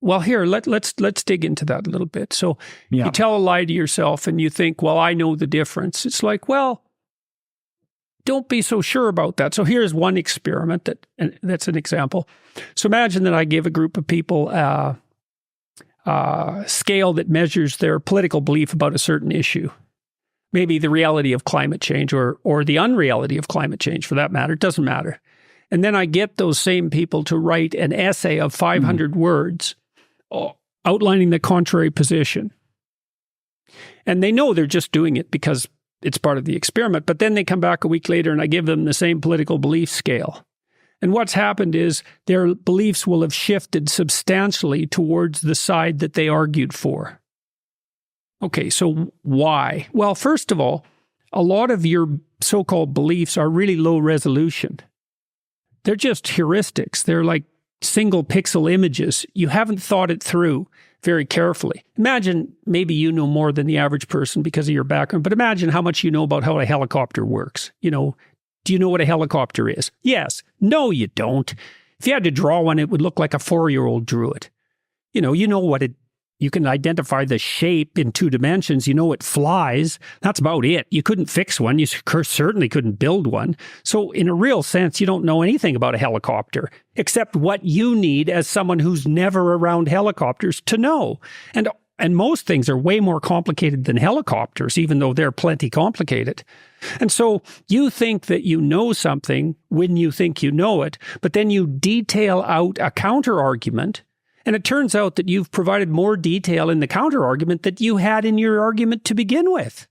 Well, here, let's dig into that a little bit. So Yeah. you tell a lie to yourself and you think, well, I know the difference. It's like, well, don't be so sure about that. So here's one experiment that's an example. So imagine that I give a group of people a scale that measures their political belief about a certain issue. Maybe the reality of climate change or the unreality of climate change, for that matter. It doesn't matter. And then I get those same people to write an essay of 500 words outlining the contrary position. And they know they're just doing it because it's part of the experiment. But then they come back a week later and I give them the same political belief scale. And what's happened is their beliefs will have shifted substantially towards the side that they argued for. Okay, so why? Well, first of all, a lot of your so-called beliefs are really low resolution. They're just heuristics. They're like single pixel images. You haven't thought it through very carefully. Imagine maybe you know more than the average person because of your background, but imagine how much you know about how a helicopter works. You know, do you know what a helicopter is? Yes. No, you don't. If you had to draw one, it would look like a 4-year-old drew it. You know what you can identify the shape in 2 dimensions. You know it flies. That's about it. You couldn't fix one. You certainly couldn't build one. So in a real sense, you don't know anything about a helicopter, except what you need as someone who's never around helicopters to know. And most things are way more complicated than helicopters, even though they're plenty complicated. And so you think that you know something when you think you know it, but then you detail out a counter-argument. And it turns out that you've provided more detail in the counter-argument that you had in your argument to begin with.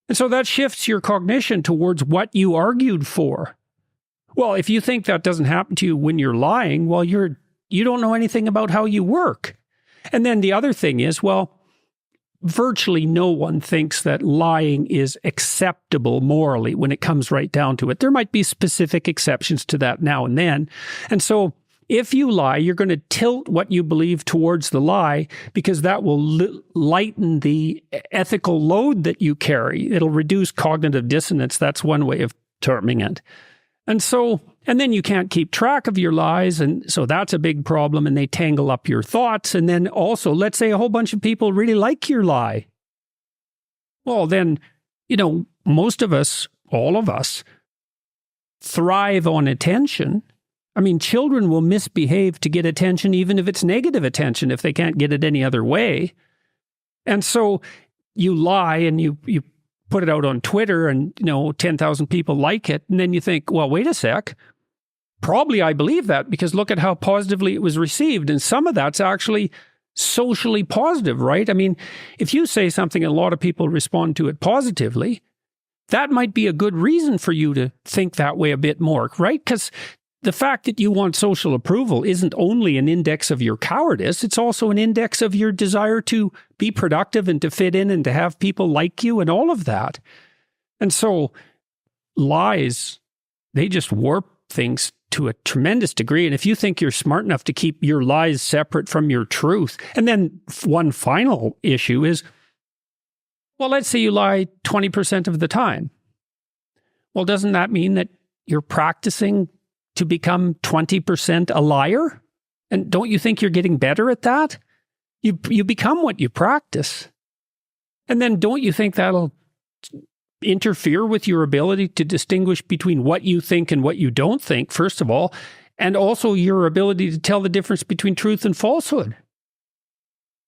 And so that shifts your cognition towards what you argued for. Well, if you think that doesn't happen to you when you're lying, well, you don't know anything about how you work. And then the other thing is, well, virtually no one thinks that lying is acceptable morally when it comes right down to it. There might be specific exceptions to that now and then. And so if you lie, you're going to tilt what you believe towards the lie because that will lighten the ethical load that you carry. It'll reduce cognitive dissonance. That's one way of terming it. And then you can't keep track of your lies. And so that's a big problem. And they tangle up your thoughts. And then also, let's say a whole bunch of people really like your lie. Well, then, most of us, all of us, thrive on attention. I mean, children will misbehave to get attention, even if it's negative attention, if they can't get it any other way. And so you lie and you put it out on Twitter and, 10,000 people like it. And then you think, well, wait a sec. Probably I believe that because look at how positively it was received. And some of that's actually socially positive, right? I mean, if you say something and a lot of people respond to it positively, that might be a good reason for you to think that way a bit more, right? Because the fact that you want social approval isn't only an index of your cowardice, it's also an index of your desire to be productive and to fit in and to have people like you and all of that. And so lies, they just warp things to a tremendous degree. And if you think you're smart enough to keep your lies separate from your truth, and then one final issue is, well, let's say you lie 20% of the time. Well, doesn't that mean that you're practicing to become 20% a liar? And don't you think you're getting better at that? You become what you practice. And then don't you think that'll interfere with your ability to distinguish between what you think and what you don't think, first of all, and also your ability to tell the difference between truth and falsehood?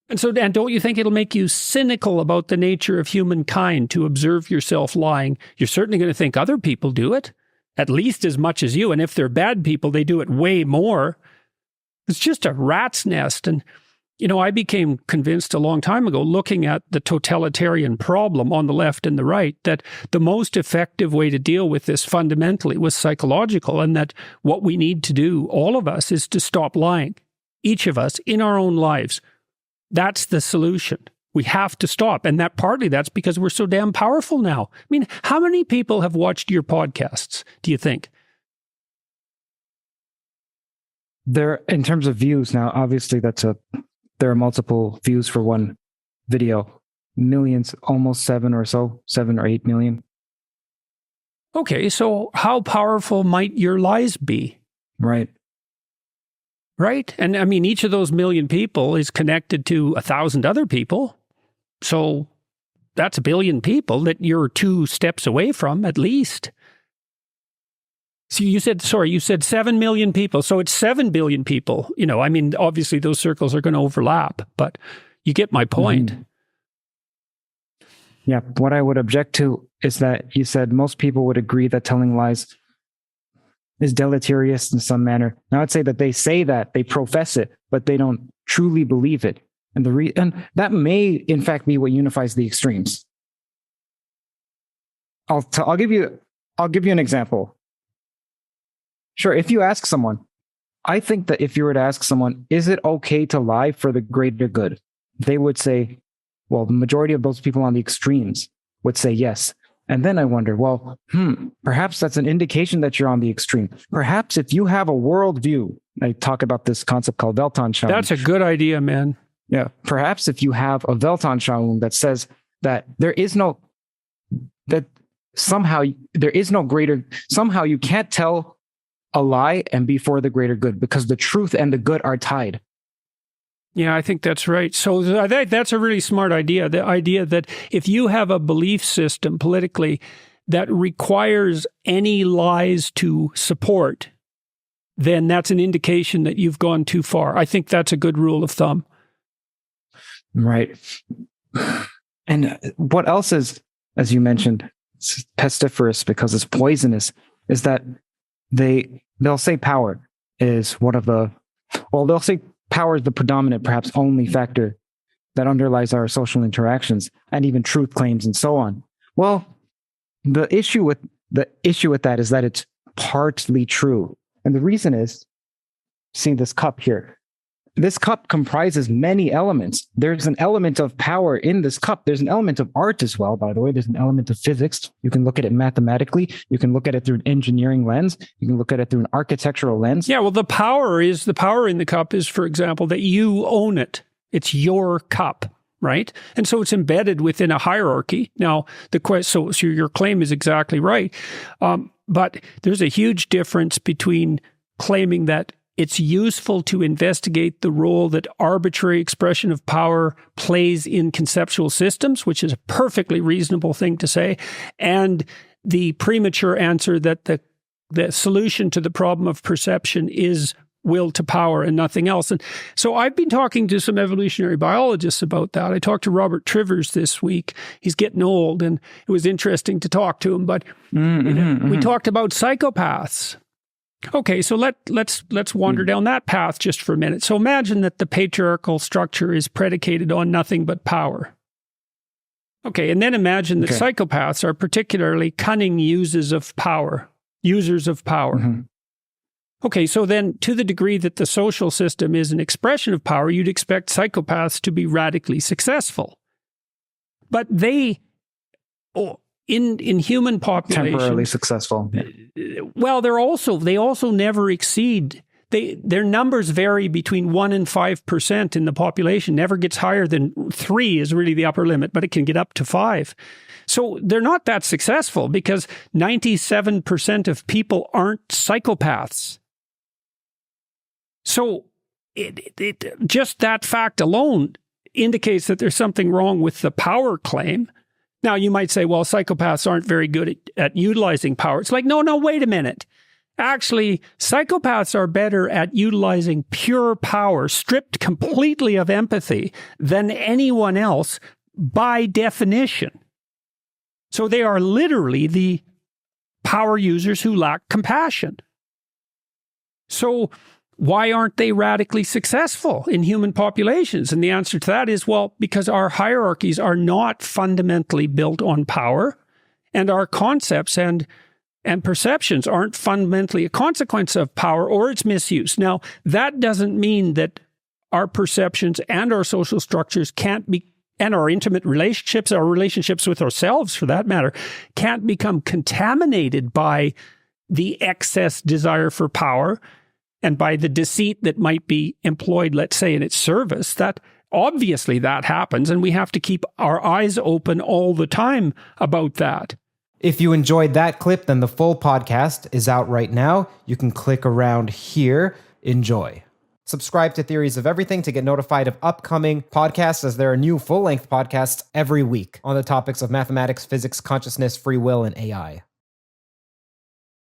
And don't you think it'll make you cynical about the nature of humankind to observe yourself lying? You're certainly going to think other people do it at least as much as you. And if they're bad people, they do it way more. It's just a rat's nest. And, I became convinced a long time ago, looking at the totalitarian problem on the left and the right, that the most effective way to deal with this fundamentally was psychological, and that what we need to do, all of us, is to stop lying. Each of us in our own lives. That's the solution. We have to stop. And that's because we're so damn powerful now. I mean, how many people have watched your podcasts, do you think? In terms of views now, obviously there are multiple views for one video. Millions, almost 7 or 8 million. Okay, so how powerful might your lies be? Right. right? And I mean, each of those million people is connected to 1,000 other people. So that's a billion people that you're 2 steps away from at least. So you said 7 million people. So it's 7 billion people. I mean, obviously those circles are going to overlap, but you get my point. Mm-hmm. Yeah. What I would object to is that you said most people would agree that telling lies is deleterious in some manner. Now I'd say that they profess it, but they don't truly believe it. And and that may in fact be what unifies the extremes. I'll give you an example. Sure, if you ask someone, I think that if you were to ask someone, is it okay to lie for the greater good? They would say, well, the majority of those people on the extremes would say yes. And then I wonder, well, perhaps that's an indication that you're on the extreme. Perhaps if you have a worldview, I talk about this concept called Weltanschauung. That's a good idea, man. Yeah. Perhaps if you have a Weltanschauung that says that somehow you can't tell a lie and be for the greater good because the truth and the good are tied. Yeah, I think that's right. So I think that's a really smart idea. The idea that if you have a belief system politically that requires any lies to support, then that's an indication that you've gone too far. I think that's a good rule of thumb. Right. And what else is, as you mentioned, pestiferous because it's poisonous, is that they'll say power is they'll say power is the predominant, perhaps only factor that underlies our social interactions and even truth claims and so on. Well, the issue with that is that it's partly true. And the reason is, see this cup here. This cup comprises many elements. There's an element of power in this cup. There's an element of art as well, by the way. There's an element of physics. You can look at it mathematically. You can look at it through an engineering lens. You can look at it through an architectural lens. Yeah, well, the power in the cup is, for example, that you own it. It's your cup, right? And so it's embedded within a hierarchy. Now, so your claim is exactly right. But there's a huge difference between claiming that it's useful to investigate the role that arbitrary expression of power plays in conceptual systems, which is a perfectly reasonable thing to say, and the premature answer that the solution to the problem of perception is will to power and nothing else. And so I've been talking to some evolutionary biologists about that. I talked to Robert Trivers this week. He's getting old, and it was interesting to talk to him. But we talked about psychopaths. Okay, so let's wander down that path just for a minute. So imagine that the patriarchal structure is predicated on nothing but power. Okay, and then imagine that psychopaths are particularly cunning users of power. Mm-hmm. Okay, so then to the degree that the social system is an expression of power, you'd expect psychopaths to be radically successful. But in human population, temporarily successful. Well, they also never exceed. Their numbers vary between 1% and 5% in the population. Never gets higher than 3 is really the upper limit, but it can get up to 5. So they're not that successful because 97% of people aren't psychopaths. So just that fact alone indicates that there's something wrong with the power claim. Now, you might say, well, psychopaths aren't very good at utilizing power. It's like, no, wait a minute. Actually, psychopaths are better at utilizing pure power, stripped completely of empathy, than anyone else by definition. So they are literally the power users who lack compassion. So why aren't they radically successful in human populations? And the answer to that is, well, because our hierarchies are not fundamentally built on power, and our concepts and perceptions aren't fundamentally a consequence of power or its misuse. Now, that doesn't mean that our perceptions and our social structures can't be, and our intimate relationships, our relationships with ourselves for that matter, can't become contaminated by the excess desire for power and by the deceit that might be employed, let's say, in its service. That obviously that happens, and we have to keep our eyes open all the time about that. If you enjoyed that clip, then the full podcast is out right now. You can click around here. Enjoy. Subscribe to Theories of Everything to get notified of upcoming podcasts, as there are new full-length podcasts every week on the topics of mathematics, physics, consciousness, free will, and AI.